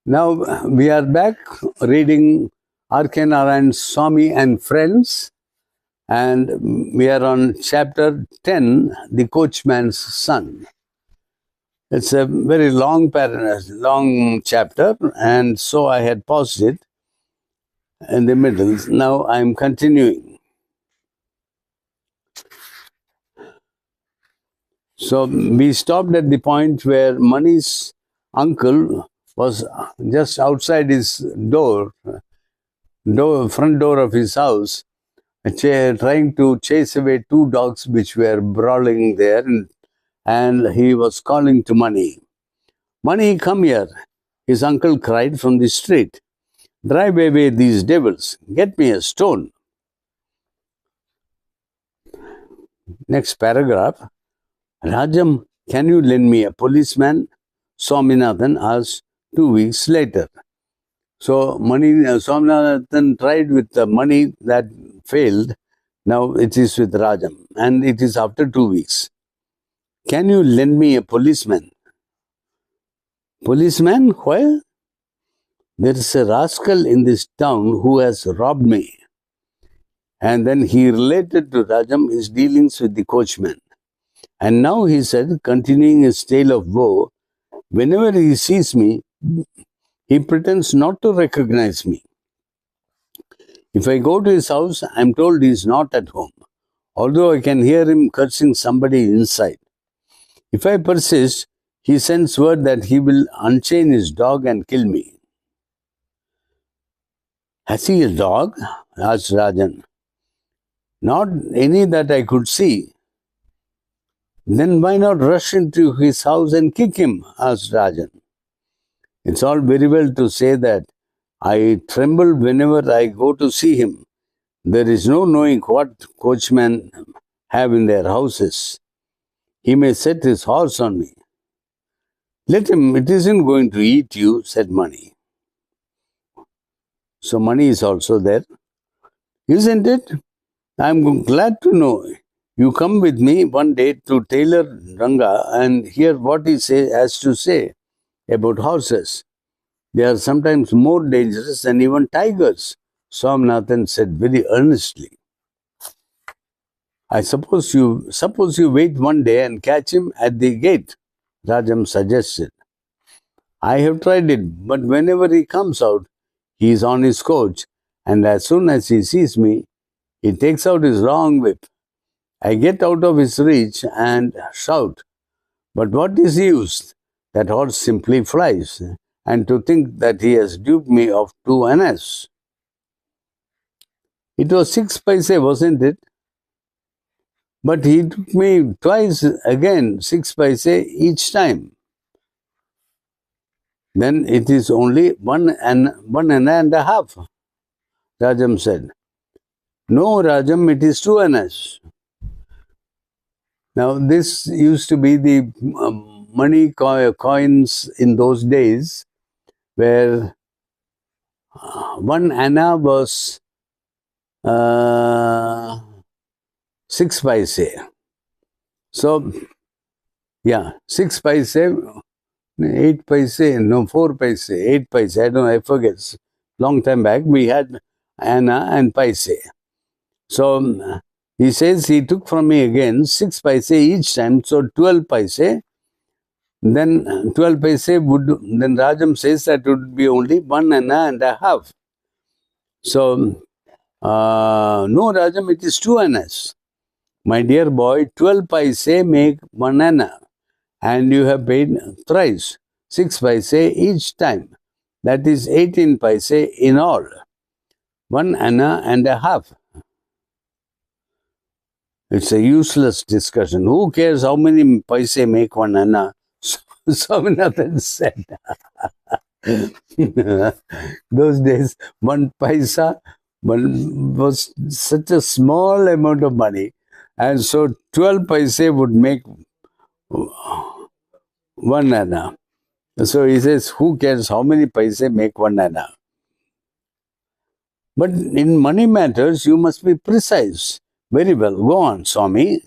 Now we are back reading and Swami and Friends, and we are on chapter 10, The Coachman's Son. It's a very long chapter, and so I had paused it in the middle. Now I'm continuing. So we stopped at the point where Mani's uncle was just outside his front door of his house, trying to chase away two dogs which were brawling there, and he was calling to Mani. Mani, come here, his uncle cried from the street. Drive away these devils. Get me a stone. Next paragraph. Rajam, can you lend me a policeman? Swaminathan asked 2 weeks later. So Swaminathan tried with the money that failed. Now it is with Rajam, and it is after 2 weeks. Can you lend me a policeman? Policeman? Why? There is a rascal in this town who has robbed me. And then he related to Rajam his dealings with the coachman. And now he said, continuing his tale of woe, whenever he sees me, he pretends not to recognize me. If I go to his house, I am told he is not at home, although I can hear him cursing somebody inside. If I persist, he sends word that he will unchain his dog and kill me. Has he a dog? Asked Rajan. Not any that I could see. Then why not rush into his house and kick him? Asked Rajan. It's all very well to say that. I tremble whenever I go to see him. There is no knowing what coachmen have in their houses. He may set his horse on me. Let him, it isn't going to eat you, said Mani. So Mani is also there. Isn't it? I'm glad to know. You come with me one day to Tailor Ranga and hear what he has to say about horses. They are sometimes more dangerous than even tigers, Swaminathan said very earnestly. I suppose you wait one day and catch him at the gate, Rajam suggested. I have tried it, but whenever he comes out, he is on his coach, and as soon as he sees me, he takes out his long whip. I get out of his reach and shout. But what is the use? That horse simply flies. And to think that he has duped me of 2 annas. It was 6 paise, wasn't it? But he took me twice again, 6 paise each time. Then it is only 1 anna and a half, Rajam said. No, Rajam, it is 2 annas. Now, this used to be the money coins in those days, where 1 anna was 6 paise. So, yeah, 6 paise, 8 paise, no, 4 paise, 8 paise, I don't know, I forget. Long time back, we had anna and paise. So, he says he took from me again 6 paise each time, so 12 paise. Then 12 paise would, then Rajam says that would be only 1 anna and a half. So, no, Rajam, it is 2 annas. My dear boy, 12 paise make 1 anna, and you have paid thrice, 6 paise each time. That is 18 paise in all. 1 anna and a half. It's a useless discussion. Who cares how many paise make 1 anna? Swaminathan said. Those days, 1 paisa was such a small amount of money. And so 12 paise would make 1 anna. So he says, who cares how many paise make 1 anna? But in money matters, you must be precise. Very well. Go on, Swami.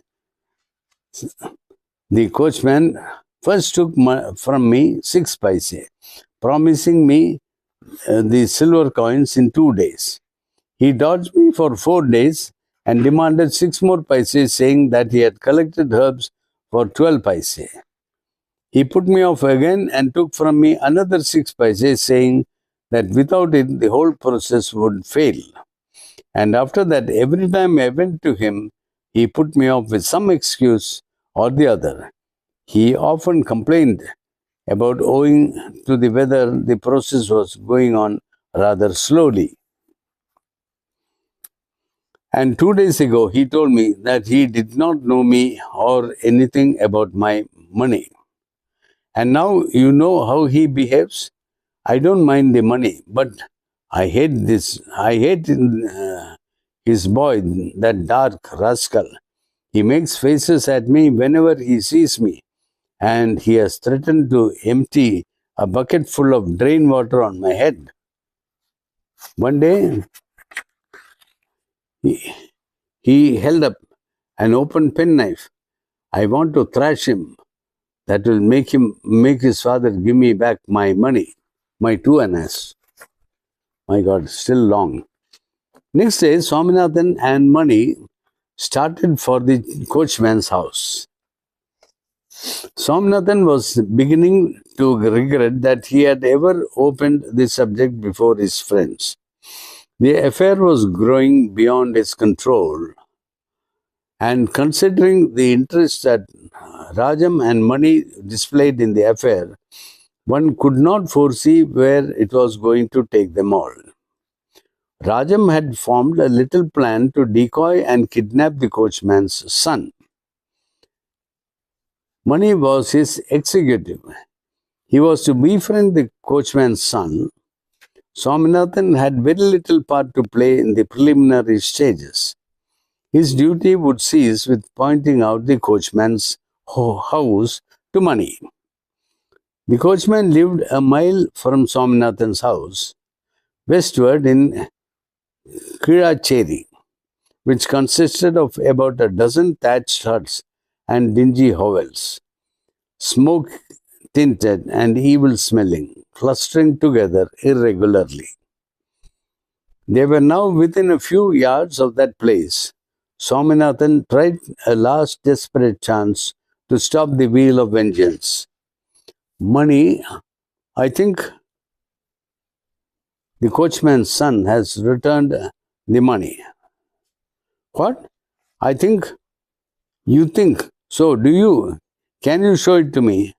The coachman first took from me 6 paise. promising me the silver coins in 2 days. He dodged me for 4 days and demanded 6 more paise, saying that he had collected herbs for 12 paise. He put me off again and took from me another 6 paise, saying that without it the whole process would fail. And after that, every time I went to him, he put me off with some excuse or the other. He often complained about owing to the weather the process was going on rather slowly. And 2 days ago, he told me that he did not know me or anything about my money. And now you know how he behaves. I don't mind the money, but I hate this. I hate his boy, that dark rascal. He makes faces at me whenever he sees me, and he has threatened to empty a bucket full of drain water on my head. One day, he held up an open penknife. I want to thrash him. That will make his father give me back my money, my 2 annas. My God, still long. Next day, Swaminathan and Mani started for the coachman's house. Swaminathan was beginning to regret that he had ever opened the subject before his friends. The affair was growing beyond his control, and considering the interest that Rajam and Mani displayed in the affair, one could not foresee where it was going to take them all. Rajam had formed a little plan to decoy and kidnap the coachman's son. Mani was his executive. He was to befriend the coachman's son. Swaminathan had very little part to play in the preliminary stages. His duty would cease with pointing out the coachman's house to Mani. The coachman lived a mile from Swaminathan's house, westward in Kiracheri, which consisted of about a dozen thatched huts and dingy hovels, smoke-tinted and evil-smelling, clustering together irregularly. They were now within a few yards of that place. Swaminathan tried a last desperate chance to stop the wheel of vengeance. Mani, I think the coachman's son has returned the money. What? I think. You think. So do you? Can you show it to me?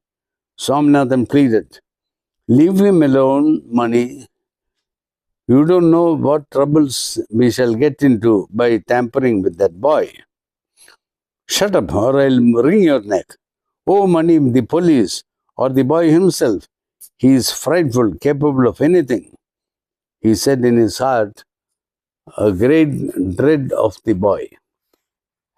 Swaminathan pleaded. Leave him alone, Mani. You don't know what troubles we shall get into by tampering with that boy. Shut up, or I'll wring your neck. Oh, Mani, the police, or the boy himself. He is frightful, capable of anything. He said in his heart, a great dread of the boy.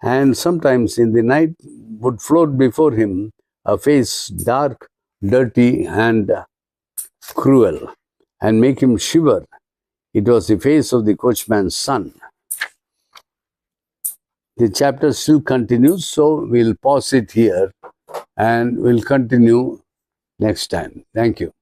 And sometimes in the night would float before him a face dark, dirty, and cruel, and make him shiver. It was the face of the coachman's son. The chapter still continues, so we'll pause it here and we'll continue next time. Thank you.